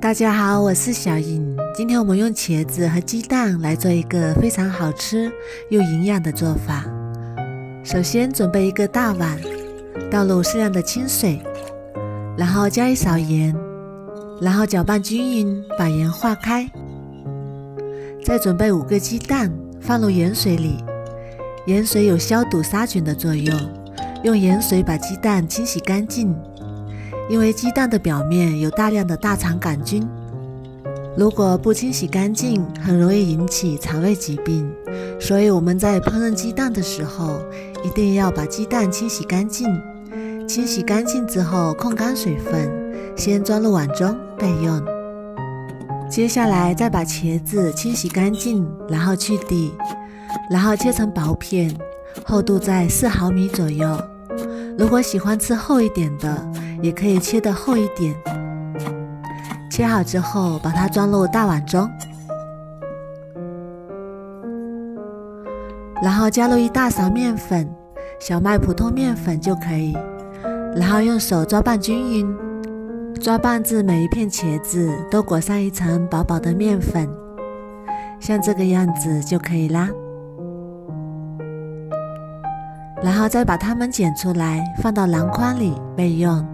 大家好，我是小颖。今天我们用茄子和鸡蛋来做一个非常好吃又营养的做法。首先准备一个大碗，倒入适量的清水，然后加一勺盐，然后搅拌均匀，把盐化开。再准备5个鸡蛋，放入盐水里。盐水有消毒杀菌的作用，用盐水把鸡蛋清洗干净。因为鸡蛋的表面有大量的大肠杆菌，如果不清洗干净，很容易引起肠胃疾病。所以我们在烹饪鸡蛋的时候，一定要把鸡蛋清洗干净。清洗干净之后，控干水分，先装入碗中备用。接下来再把茄子清洗干净，然后去蒂，然后切成薄片，厚度在4毫米左右。如果喜欢吃厚一点的，也可以切得厚一点。切好之后，把它装入大碗中，然后加入1大勺面粉，小麦普通面粉就可以，然后用手抓拌均匀，抓拌至每一片茄子都裹上一层薄薄的面粉，像这个样子就可以啦。然后再把它们剪出来，放到篮筐里备用。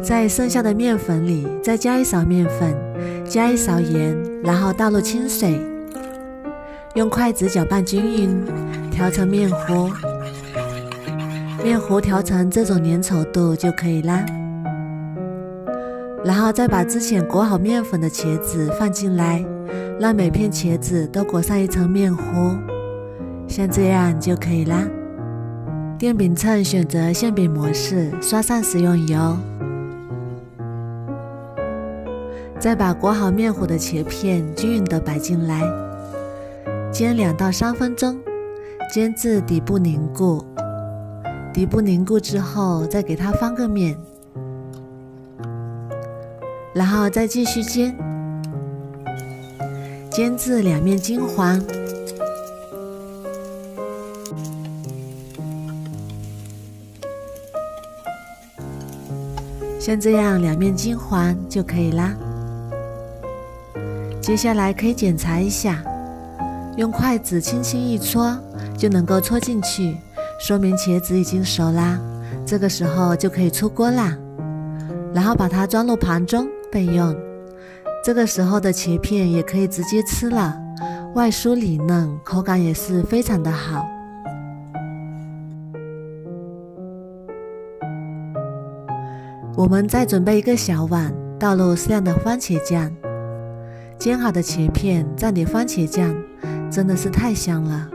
在剩下的面粉里再加1勺面粉，加1勺盐，然后倒入清水，用筷子搅拌均匀，调成面糊。面糊调成这种粘稠度就可以啦。然后再把之前裹好面粉的茄子放进来，让每片茄子都裹上一层面糊，像这样就可以啦。电饼铛选择馅饼模式，刷上食用油。再把裹好面糊的茄片均匀地摆进来，煎2到3分钟，煎至底部凝固。底部凝固之后，再给它翻个面，然后再继续煎，煎至2面金黄。像这样2面金黄就可以啦。接下来可以检查一下，用筷子轻轻一戳就能够戳进去，说明茄子已经熟啦。这个时候就可以出锅啦，然后把它装入盘中备用。这个时候的茄片也可以直接吃了，外酥里嫩，口感也是非常的好。我们再准备一个小碗，倒入适量的番茄酱。煎好的茄片蘸点番茄酱，真的是太香了，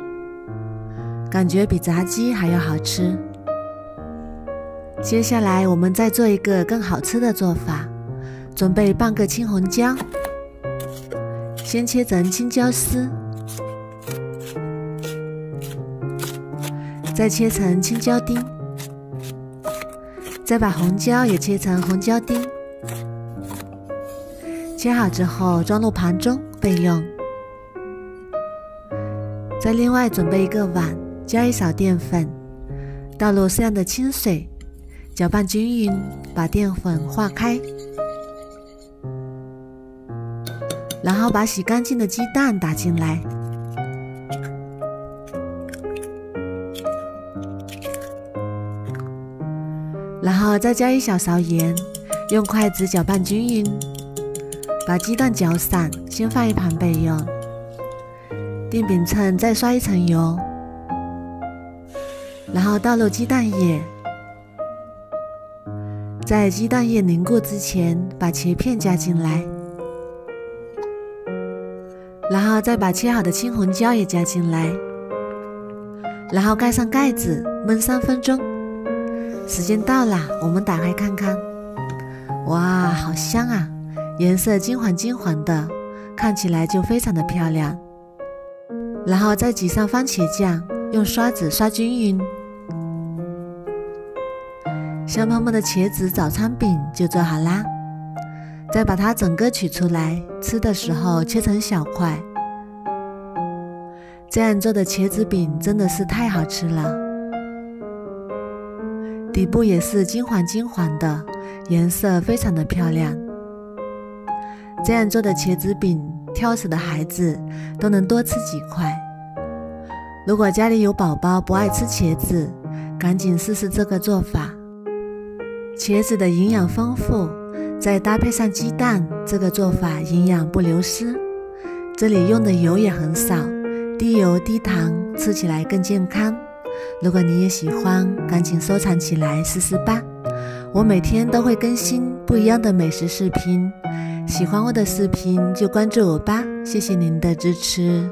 感觉比炸鸡还要好吃。接下来我们再做一个更好吃的做法，准备半个青红椒，先切成青椒丝，再切成青椒丁，再把红椒也切成红椒丁。切好之后装入盘中备用。再另外准备一个碗，加1勺淀粉，倒入适量的清水，搅拌均匀，把淀粉化开。然后把洗干净的鸡蛋打进来，然后再加1小勺盐，用筷子搅拌均匀，把鸡蛋搅散，先放一旁备用。电饼铛再刷1层油，然后倒入鸡蛋液，在鸡蛋液凝固之前，把茄片加进来，然后再把切好的青红椒也加进来，然后盖上盖子焖3分钟。时间到了，我们打开看看，哇，好香啊！颜色金黄金黄的，看起来就非常的漂亮。然后再挤上番茄酱，用刷子刷均匀。香喷喷的茄子早餐饼就做好啦。再把它整个取出来，吃的时候切成小块。这样做的茄子饼真的是太好吃了。底部也是金黄金黄的，颜色非常的漂亮。这样做的茄子饼，挑食的孩子都能多吃几块。如果家里有宝宝不爱吃茄子，赶紧试试这个做法。茄子的营养丰富，再搭配上鸡蛋，这个做法营养不流失。这里用的油也很少，低油低糖，吃起来更健康。如果你也喜欢，赶紧收藏起来试试吧。我每天都会更新不一样的美食视频，喜欢我的视频就关注我吧，谢谢您的支持。